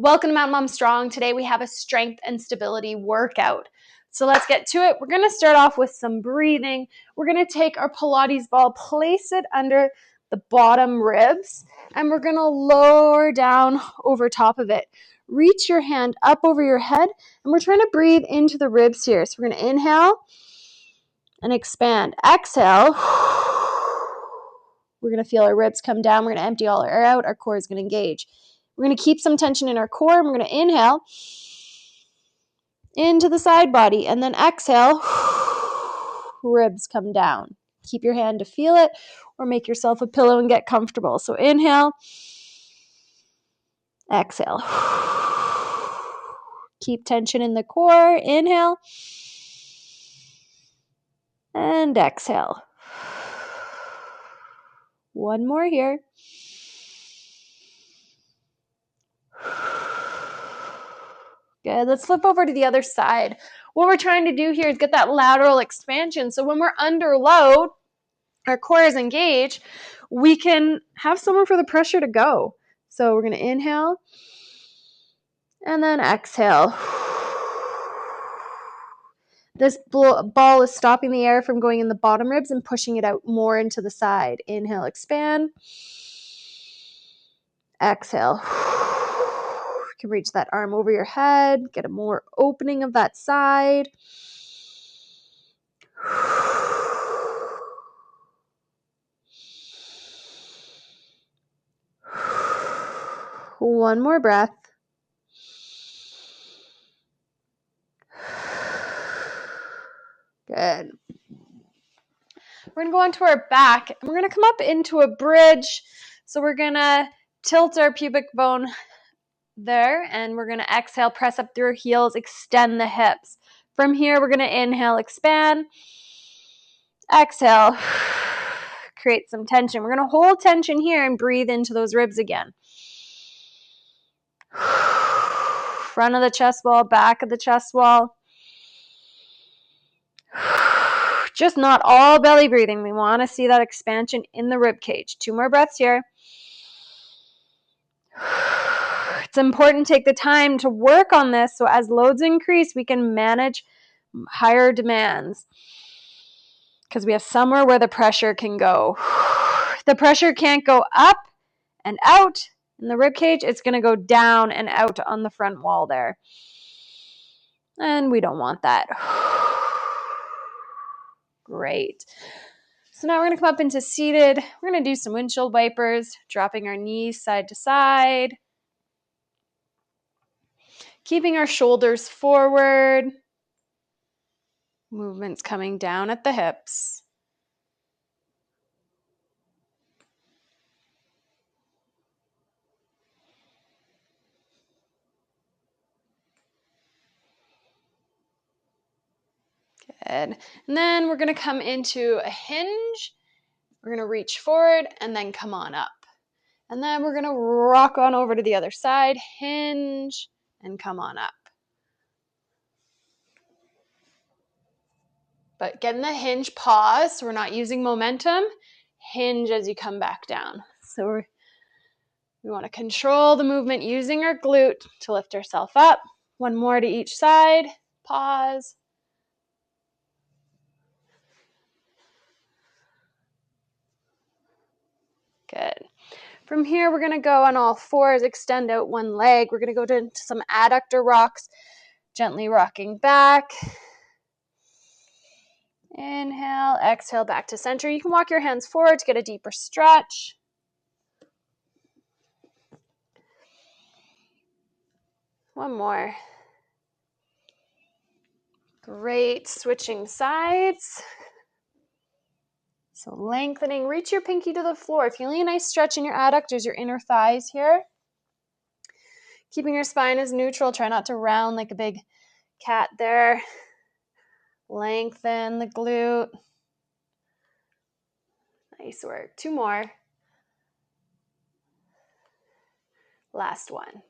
Welcome to Mountain Mom Strong. Today we have a strength and stability workout. So let's get to it. We're going to start off with some breathing. We're going to take our Pilates ball, place it under the bottom ribs, and we're going to lower down over top of it. Reach your hand up over your head, and we're trying to breathe into the ribs here. So we're going to inhale and expand. Exhale. We're going to feel our ribs come down. We're going to empty all our air out. Our core is going to engage. We're going to keep some tension in our core, and we're going to inhale into the side body, and then exhale, ribs come down. Keep your hand to feel it, or make yourself a pillow and get comfortable. So inhale, exhale. Keep tension in the core. Inhale, and exhale. One more here. Good. Let's flip over to the other side. What we're trying to do here is get that lateral expansion. So when we're under load, our core is engaged, we can have somewhere for the pressure to go. So we're going to inhale and then exhale. This ball is stopping the air from going in the bottom ribs and pushing it out more into the side. Inhale, expand. Exhale. You can reach that arm over your head, get a more opening of that side. One more breath. Good. We're going to go onto our back, and we're going to come up into a bridge. So we're going to tilt our pubic bone there, and we're going to exhale, press up through our heels, extend the hips. From here, we're going to inhale, expand. Exhale, create some tension. We're going to hold tension here and breathe into those ribs again. Front of the chest wall, back of the chest wall. Just not all belly breathing. We want to see that expansion in the rib cage. 2 more breaths here. It's important to take the time to work on this so as loads increase, we can manage higher demands because we have somewhere where the pressure can go. The pressure can't go up and out in the rib cage. It's going to go down and out on the front wall there. And we don't want that. Great. So now we're going to come up into seated. We're going to do some windshield wipers, dropping our knees side to side. Keeping our shoulders forward. Movements coming down at the hips. Good. And then we're going to come into a hinge. We're going to reach forward and then come on up. And then we're going to rock on over to the other side, hinge, and come on up. But get in the hinge, pause, so we're not using momentum. Hinge as you come back down. So we want to control the movement using our glute to lift ourselves up. One more to each side. Pause. Good. From here, we're going to go on all fours, extend out one leg. We're going to go into some adductor rocks, gently rocking back. Inhale, exhale, back to center. You can walk your hands forward to get a deeper stretch. One more. Great. Switching sides. So lengthening. Reach your pinky to the floor. Feeling a nice stretch in your adductors, your inner thighs here. Keeping your spine as neutral. Try not to round like a big cat there. Lengthen the glute. Nice work. 2 more. Last one.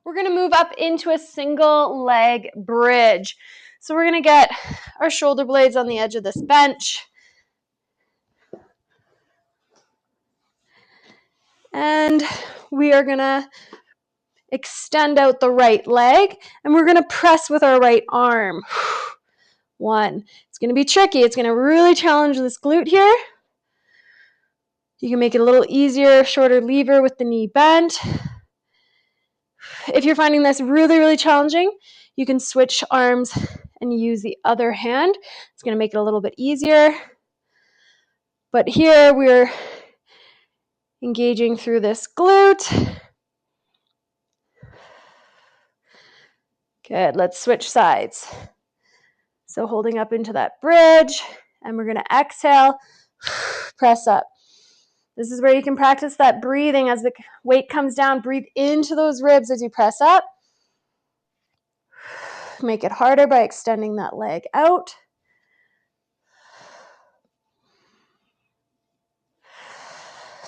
We're going to move up into a single leg bridge. So we're going to get our shoulder blades on the edge of this bench. And we are going to extend out the right leg, and we're going to press with our right arm. 1. It's going to be tricky. It's going to really challenge this glute here. You can make it a little easier, shorter lever with the knee bent. If you're finding this really, really challenging, you can switch arms and use the other hand. It's going to make it a little bit easier. But here we're engaging through this glute. Good, let's switch sides. So holding up into that bridge, and we're going to exhale, press up. This is where you can practice that breathing as the weight comes down. Breathe into those ribs as you press up. Make it harder by extending that leg out.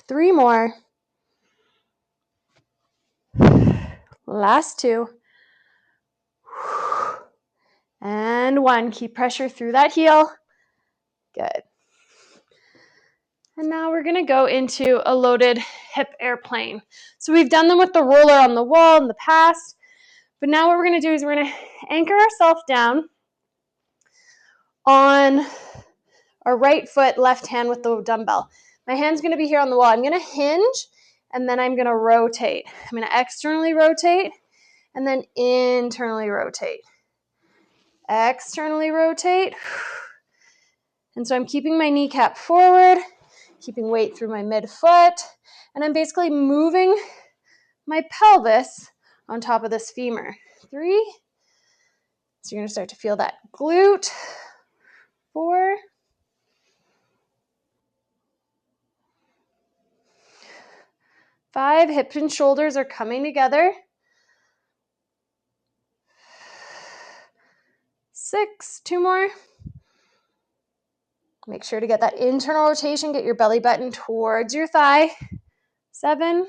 Three more. Last 2. And 1. Keep pressure through that heel. Good. And now we're going to go into a loaded hip airplane. So we've done them with the roller on the wall in the past. But now what we're going to do is we're going to anchor ourselves down on our right foot, left hand with the dumbbell. My hand's going to be here on the wall. I'm going to hinge, and then I'm going to rotate. I'm going to externally rotate, and then internally rotate. Externally rotate. And so I'm keeping my kneecap forward, keeping weight through my midfoot, and I'm basically moving my pelvis on top of this femur. 3. So you're going to start to feel that glute. 4. 5. Hips and shoulders are coming together. 6. 2 more. Make sure to get that internal rotation. Get your belly button towards your thigh. 7.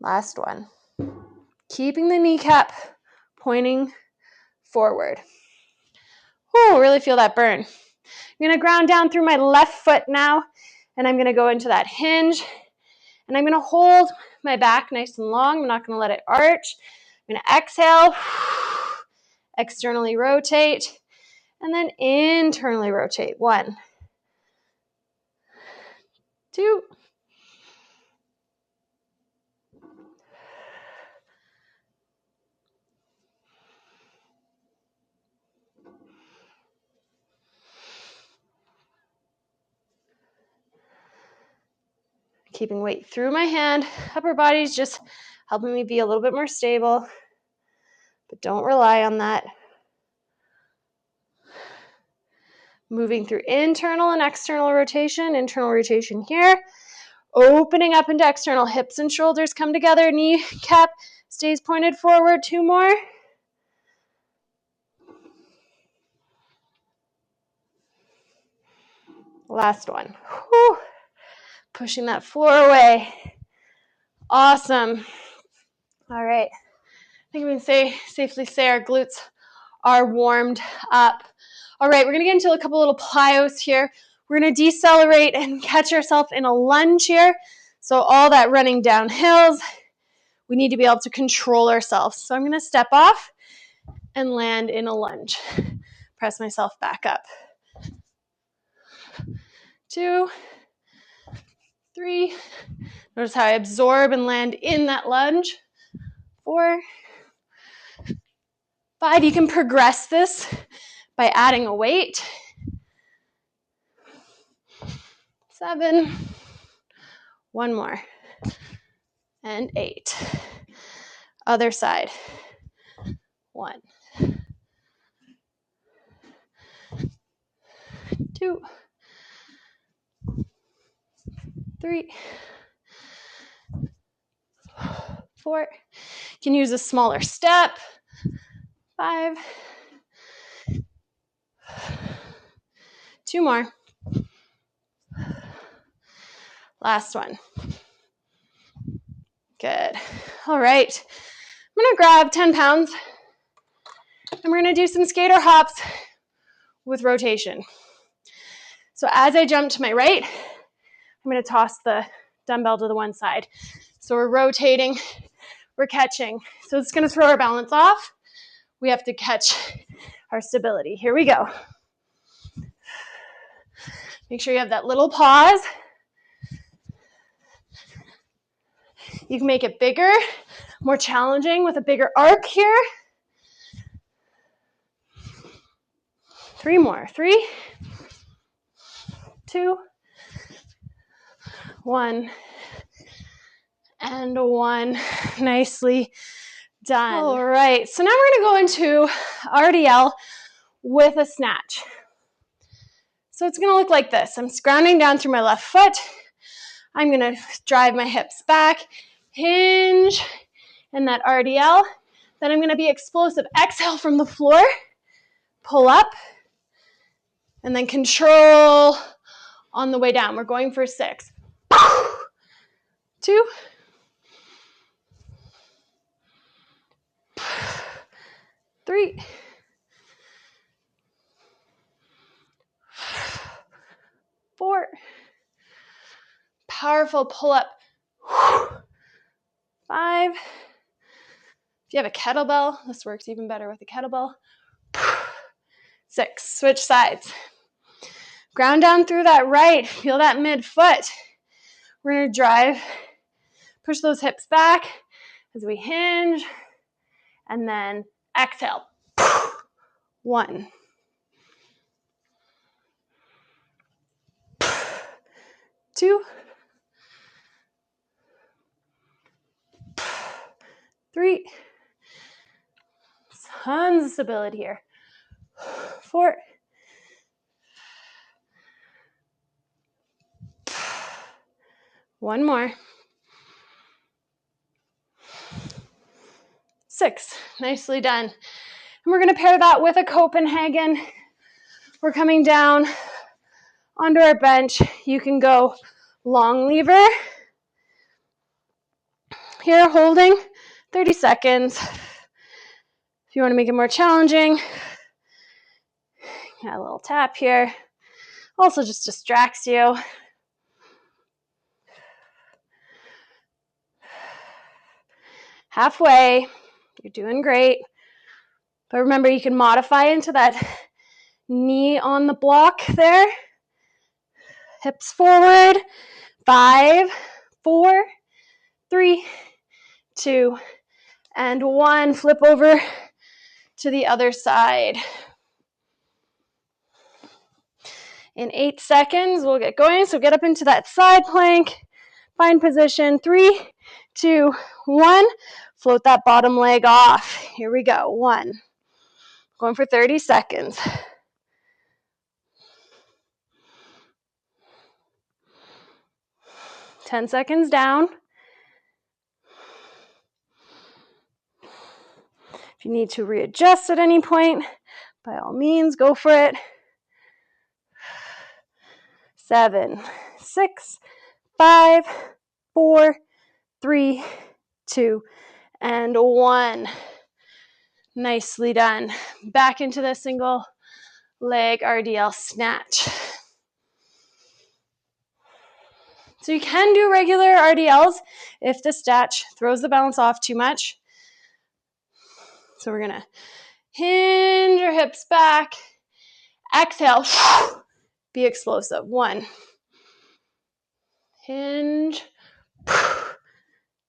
Last 1. Keeping the kneecap pointing forward. Oh, really feel that burn. I'm going to ground down through my left foot now, and I'm going to go into that hinge, and I'm going to hold my back nice and long. I'm not going to let it arch. I'm going to exhale, externally rotate, and then internally rotate. 1, 2, keeping weight through my hand. Upper body's just helping me be a little bit more stable, but don't rely on that. Moving through internal and external rotation. Internal rotation here. Opening up into external. Hips and shoulders come together. Kneecap stays pointed forward. 2 more. Last 1. Whew. Pushing that floor away. Awesome. All right. I think we can safely say our glutes are warmed up. All right, we're going to get into a couple little plyos here. We're going to decelerate and catch ourselves in a lunge here. So all that running down hills, we need to be able to control ourselves. So I'm going to step off and land in a lunge. Press myself back up. 2, 3. Notice how I absorb and land in that lunge. 4, 5. You can progress this by adding a weight. 7. 1 more. And 8. Other side. 1, 2, 3, 4. You can use a smaller step. 5. 2 more. Last one. Good. All right. I'm going to grab 10 pounds and we're going to do some skater hops with rotation. So as I jump to my right, I'm going to toss the dumbbell to the one side. So we're rotating, we're catching. So it's gonna throw our balance off. We have to catch our stability. Here we go. Make sure you have that little pause. You can make it bigger, more challenging with a bigger arc here. 3 more. 3, 2, 1, and 1. Nicely done. All right, so now we're gonna go into RDL with a snatch. So it's gonna look like this. I'm grounding down through my left foot. I'm gonna drive my hips back, hinge, and that RDL. Then I'm gonna be explosive. Exhale from the floor, pull up, and then control on the way down. We're going for 6. 2, 3, 4. Powerful pull up. 5. If you have a kettlebell, this works even better with a kettlebell. 6. Switch sides. Ground down through that right. Feel that mid foot. We're going to drive. Push those hips back as we hinge. And then exhale. 1. 2. 3. Tons of stability here. 4. 1 more. 6. Nicely done. And we're going to pair that with a Copenhagen. We're coming down onto our bench. You can go long lever. Here, holding 30 seconds. If you want to make it more challenging, got a little tap here. Also just distracts you. Halfway, you're doing great. But remember, you can modify into that knee on the block there. Hips forward. 5, 4, 3, 2, and 1. Flip over to the other side. In 8 seconds, we'll get going. So get up into that side plank. Find position. 3, 2, 1. Float that bottom leg off. Here we go. 1. Going for 30 seconds. 10 seconds down. If you need to readjust at any point, by all means, go for it. 7, 6, 5, 4, 3, 2, and 1. Nicely done. Back into the single leg RDL snatch. So you can do regular RDLs if the snatch throws the balance off too much. So we're gonna hinge your hips back. Exhale. Be explosive. 1. Hinge.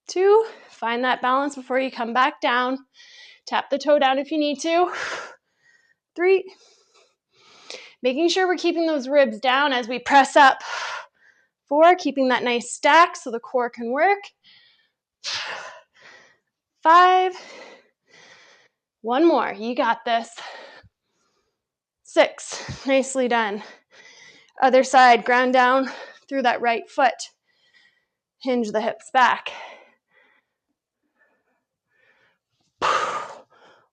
2. Find that balance before you come back down. Tap the toe down if you need to. 3. Making sure we're keeping those ribs down as we press up. 4. Keeping that nice stack so the core can work. 5. 1 more. You got this. 6. Nicely done. Other side. Ground down through that right foot. Hinge the hips back.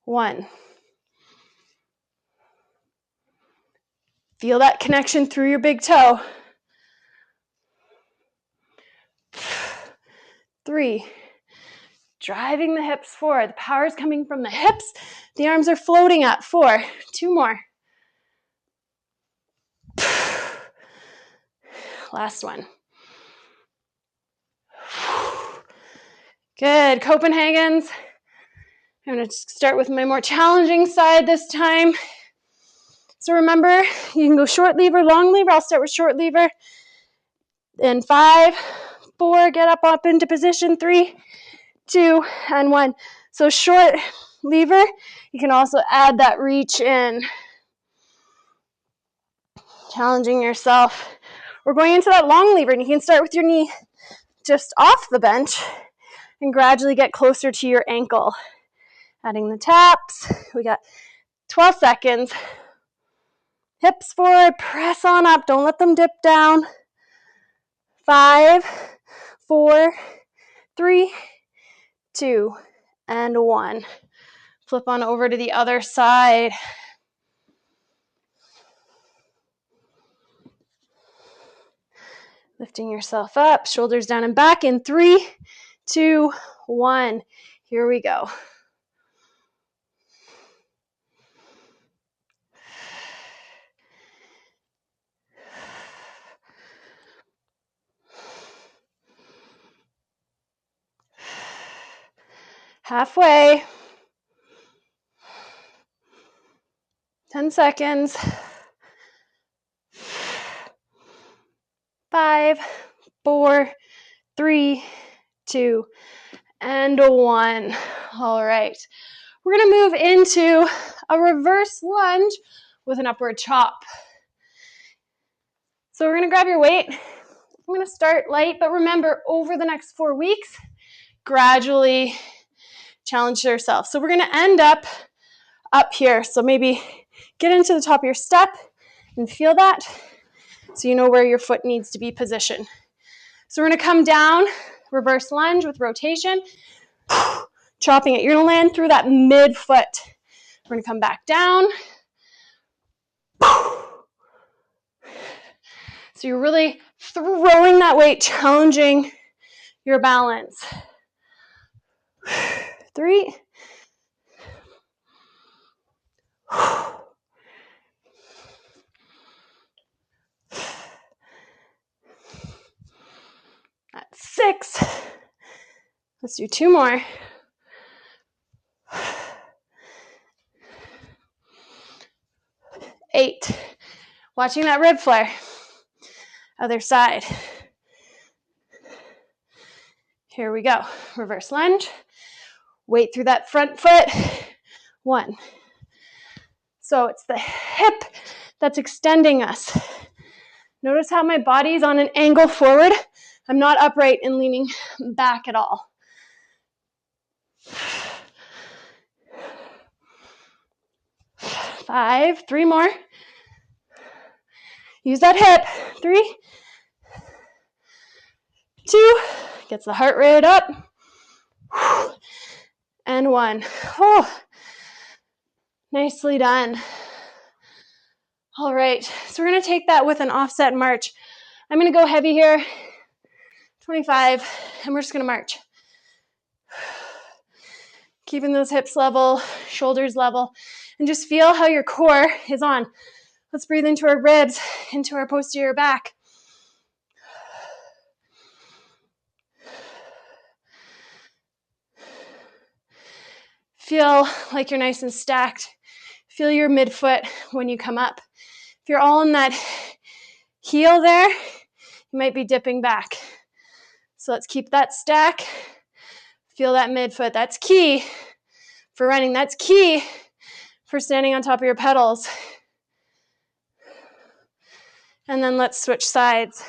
1. Feel that connection through your big toe. 3. Driving the hips forward. The power is coming from the hips. The arms are floating up. 4. 2 more. Last one. Good. Copenhagen's. I'm going to start with my more challenging side this time. So remember, you can go short lever, long lever. I'll start with short lever. In 5, 4, get up into position. 3, 2, and 1. So short lever, you can also add that reach in. Challenging yourself. We're going into that long lever, and you can start with your knee just off the bench and gradually get closer to your ankle. Adding the taps. We got 12 seconds. Hips forward, press on up. Don't let them dip down. 5, 4, 3, 2, and 1. Flip on over to the other side. Lifting yourself up, shoulders down and back in 3, 2, 1. Here we go. Halfway. 10 seconds. 5, 4, 3, 2, and 1. All right. We're going to move into a reverse lunge with an upward chop. So we're going to grab your weight. I'm going to start light, but remember, over the next 4 weeks, gradually challenge yourself. So we're going to end up here. So maybe get into the top of your step and feel that so you know where your foot needs to be positioned. So we're going to come down, reverse lunge with rotation, chopping it. You're going to land through that mid-foot. We're going to come back down. So you're really throwing that weight, challenging your balance. 3. That's 6. Let's do 2 more. 8. Watching that rib flare. Other side. Here we go. Reverse lunge. Weight through that front foot. 1. So it's the hip that's extending us. Notice how my body's on an angle forward. I'm not upright and leaning back at all. 5, 3 more. Use that hip. 3, 2, gets the heart rate up. And 1. Oh, nicely done. All right, so we're going to take that with an offset march. I'm going to go heavy here, 25, and we're just going to march. Keeping those hips level, shoulders level, and just feel how your core is on. Let's breathe into our ribs, into our posterior back. Feel like you're nice and stacked. Feel your midfoot when you come up. If you're all in that heel there, you might be dipping back. So let's keep that stack. Feel that midfoot. That's key for running. That's key for standing on top of your pedals. And then let's switch sides.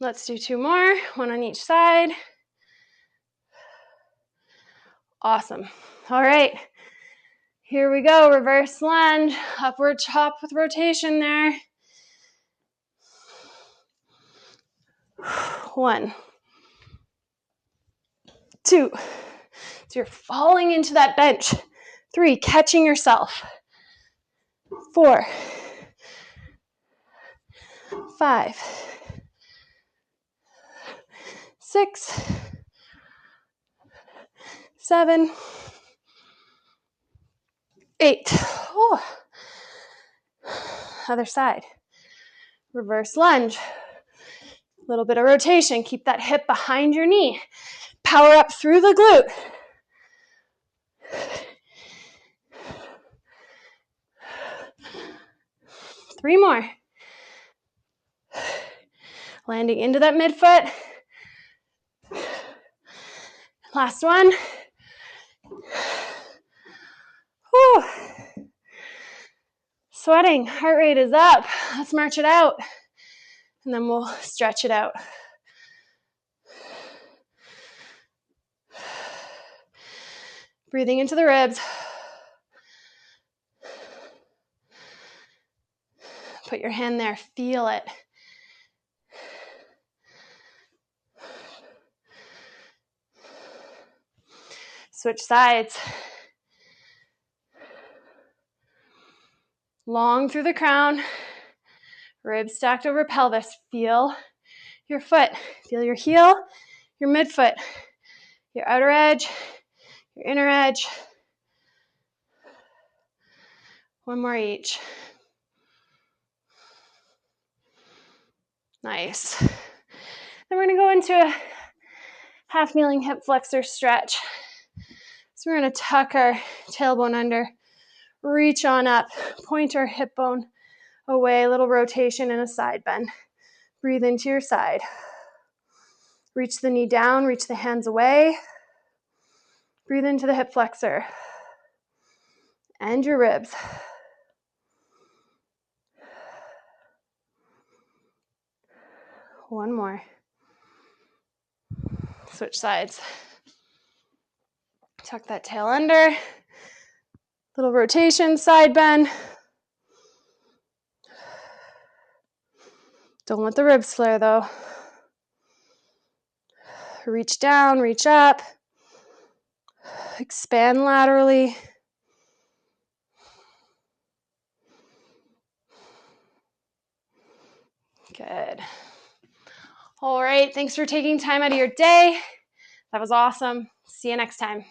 Let's do 2 more, 1 on each side. Awesome. All right. Here we go. Reverse lunge, upward chop with rotation there. 1, 2. So you're falling into that bench. 3, catching yourself. 4, 5, 6, 7, 8. Oh. Other side. Reverse lunge. A little bit of rotation. Keep that hip behind your knee. Power up through the glute. Three more. Landing into that midfoot. Last one. Whew. Sweating, heart rate is up. Let's march it out. And then we'll stretch it out. Breathing into the ribs. Put your hand there, feel it. Switch sides. Long through the crown. Ribs stacked over pelvis. Feel your foot. Feel your heel, your midfoot, your outer edge, your inner edge. One more each. Nice. Then we're going to go into a half kneeling hip flexor stretch. So we're going to tuck our tailbone under, reach on up, point our hip bone away, a little rotation and a side bend. Breathe into your side. Reach the knee down, reach the hands away. Breathe into the hip flexor and your ribs. One more. Switch sides. Tuck that tail under. Little rotation, side bend. Don't let the ribs flare though. Reach down, reach up. Expand laterally. Good. All right, thanks for taking time out of your day. That was awesome. See you next time.